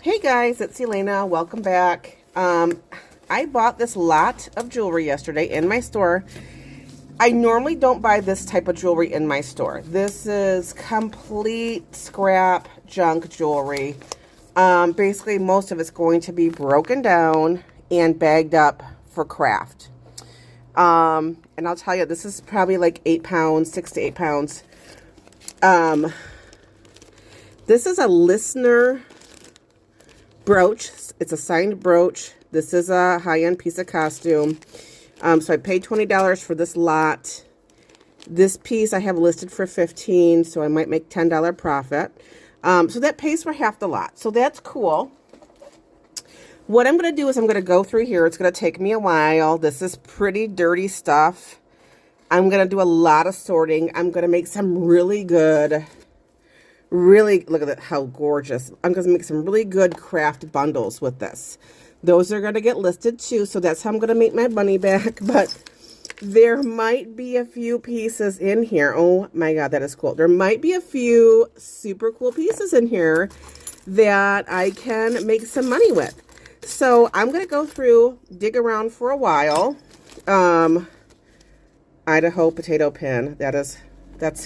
Hey guys, it's Elena. Welcome back. I bought this lot of jewelry yesterday in my store. I normally don't buy this type of jewelry in my store. This is complete scrap junk jewelry. Basically, most of it's going to be broken down and bagged up for craft. And I'll tell you, this is probably like 8 pounds, 6 to 8 pounds. This is a listener brooch. It's a signed brooch. This is a high-end piece of costume. So I paid $20 for this lot. This piece I have listed for $15, so I might make $10 profit. So that pays for half the lot. So that's cool. What I'm going to do is I'm going to go through here. It's going to take me a while. This is pretty dirty stuff. I'm going to do a lot of sorting. I'm going to make some really good, look at that, how gorgeous. I'm going to make some really good craft bundles with this. Those are going to get listed too, so that's how I'm going to make my money back. But there might be a few pieces in here. Oh my God, that is cool. There might be a few super cool pieces in here that I can make some money with. So I'm going to go through, dig around for a while. Idaho potato pin. That's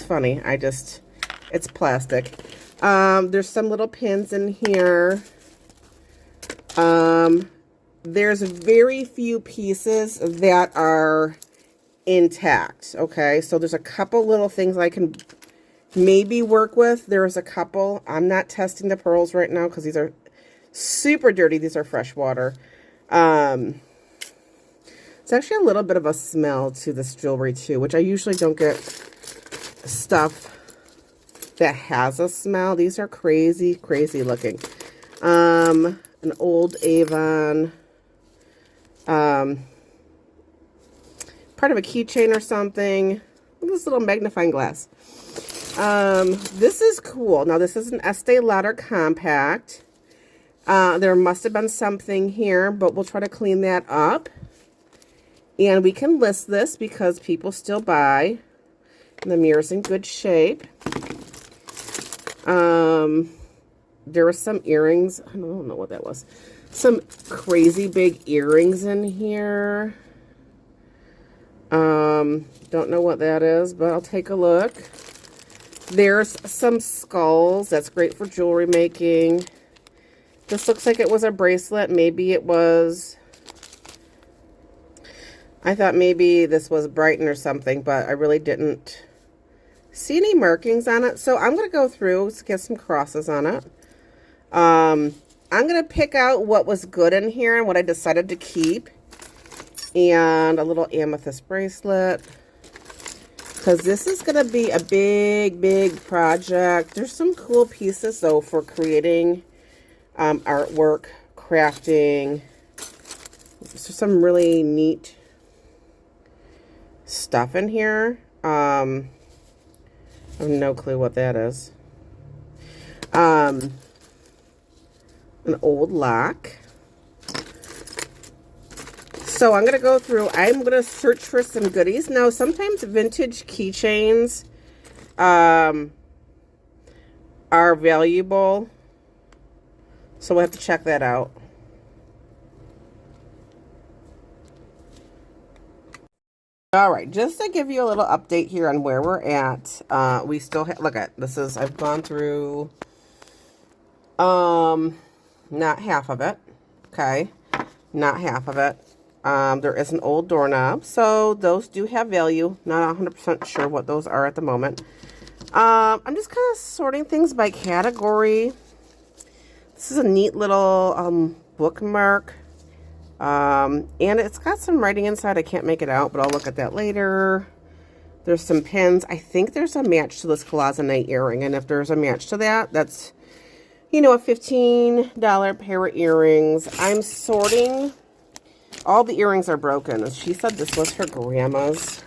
funny. It's plastic. There's some little pins in here. There's very few pieces that are intact. Okay, so there's a couple little things I can maybe work with. There's a couple. I'm not testing the pearls right now because these are super dirty. These are freshwater. It's actually a little bit of a smell to this jewelry too, which I usually don't get stuff that has a smell. These are crazy, crazy looking. An old Avon, part of a keychain or something. Look at this little magnifying glass. This is cool. Now this is an Estee Lauder compact. There must have been something here, but we'll try to clean that up. And we can list this because people still buy. And the mirror's in good shape. There were some earrings. I don't know what that was. Some crazy big earrings in here. Don't know what that is, but I'll take a look. There's some skulls. That's great for jewelry making. This looks like it was a bracelet. Maybe it was... I thought maybe this was Brighton or something, but I really didn't see any markings on it. So I'm going to go through to get some crosses on it. I'm going to pick out what was good in here and what I decided to keep. And a little amethyst bracelet. Because this is going to be a big, big project. There's some cool pieces, though, for creating artwork, crafting. There's some really neat stuff in here. I have no clue what that is. An old lock. So I'm going to go through. I'm going to search for some goodies. Now, sometimes vintage keychains are valuable. So we'll have to check that out. All right, just to give you a little update here on where we're at, we still have, look at, this is, I've gone through, not half of it, okay, not half of it. There is an old doorknob, so those do have value. Not 100% sure what those are at the moment. I'm just kind of sorting things by category. This is a neat little bookmark. And it's got some writing inside. I can't make it out, but I'll look at that later. There's some pins. I think there's a match to this cloisonne earring. And if there's a match to that, that's, you know, a $15 pair of earrings. I'm sorting. All the earrings are broken. She said this was her grandma's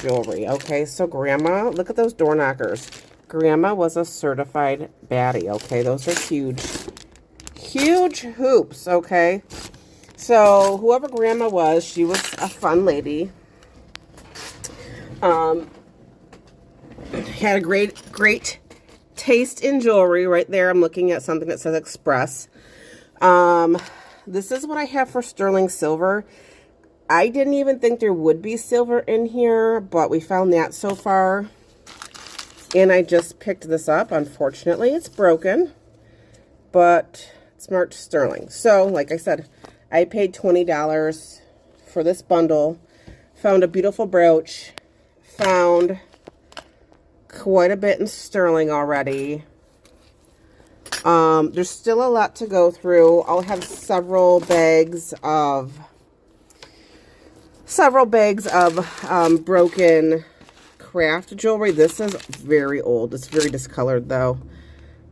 jewelry. Okay, so grandma, look at those door knockers. Grandma was a certified baddie. Okay, those are huge. Huge hoops, okay? So, whoever grandma was, she was a fun lady. Had a great Taste in Jewelry right there. I'm looking at something that says Express. This is what I have for sterling silver. I didn't even think there would be silver in here, but we found that so far. And I just picked this up. Unfortunately, it's broken, but it's marked sterling. So, like I said, I paid $20 for this bundle. Found a beautiful brooch. Found quite a bit in sterling already. There's still a lot to go through. I'll have several bags of broken craft jewelry. This is very old. It's very discolored though.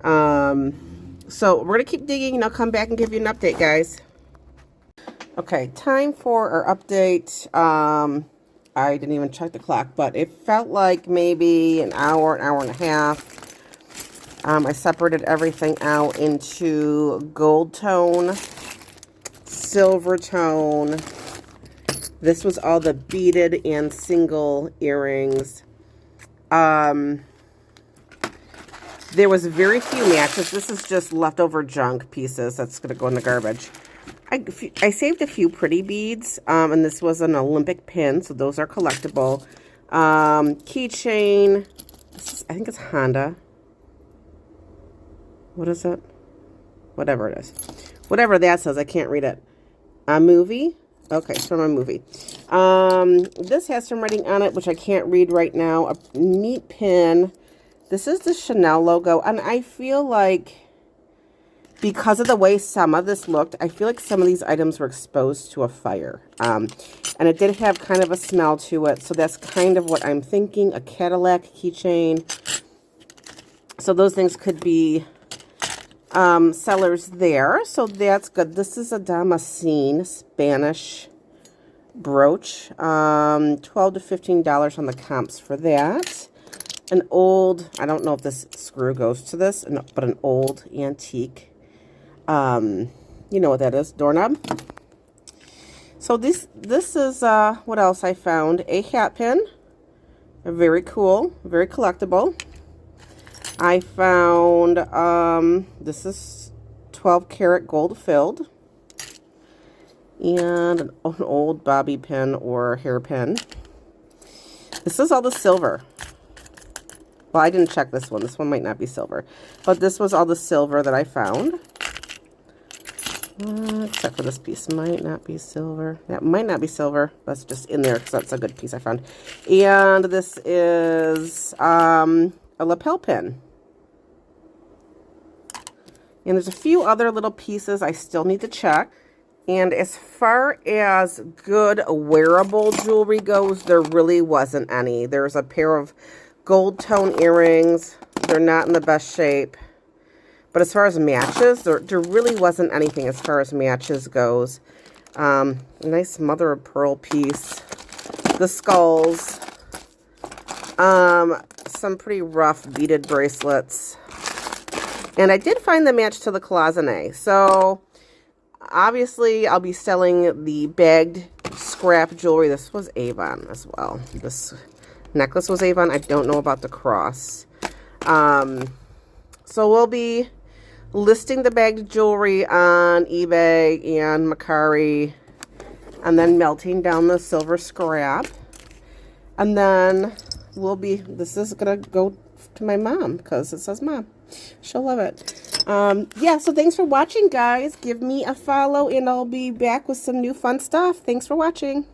So we're gonna keep digging and I'll come back and give you an update, guys. Okay, time for our update. I didn't even check the clock, but it felt like maybe an hour and a half. I separated everything out into gold tone, silver tone. This was all the beaded and single earrings. There was very few matches. This is just leftover junk pieces that's going to go in the garbage. I saved a few pretty beads, and this was an Olympic pin, so those are collectible. Keychain. I think it's Honda. What is it? Whatever it is. Whatever that says, I can't read it. A movie? Okay, it's from a movie. This has some writing on it, which I can't read right now. A neat pin. This is the Chanel logo, and I feel like because of the way some of this looked, I feel like some of these items were exposed to a fire. And it did have kind of a smell to it, so that's kind of what I'm thinking. A Cadillac keychain. So those things could be sellers there, so that's good. This is a Damascene Spanish brooch. $12 to $15 on the comps for that. An old, I don't know if this screw goes to this, but an old antique. You know what that is, doorknob. So this is what else I found. A hat pin. Very cool, very collectible. I found, this is 12 karat gold filled. And an old bobby pin or hairpin. This is all the silver. Well, I didn't check this one. This one might not be silver. But this was all the silver that I found. Except for this piece. Might not be silver. That might not be silver. That's just in there because that's a good piece I found. And this is a lapel pin. And there's a few other little pieces I still need to check. And as far as good wearable jewelry goes, there really wasn't any. There's a pair of gold tone earrings. They're not in the best shape. But as far as matches, there really wasn't anything as far as matches goes. A nice mother of pearl piece. The skulls. Some pretty rough beaded bracelets. And I did find the match to the cloisonne. So, obviously, I'll be selling the bagged scrap jewelry. This was Avon as well. This necklace was Avon. I don't know about the cross. So, we'll be listing the bagged jewelry on eBay and Mercari. And then melting down the silver scrap. And then we'll be, this is going to go to my mom because it says mom. She'll love it. Yeah, so thanks for watching, guys. Give me a follow, and I'll be back with some new fun stuff. Thanks for watching.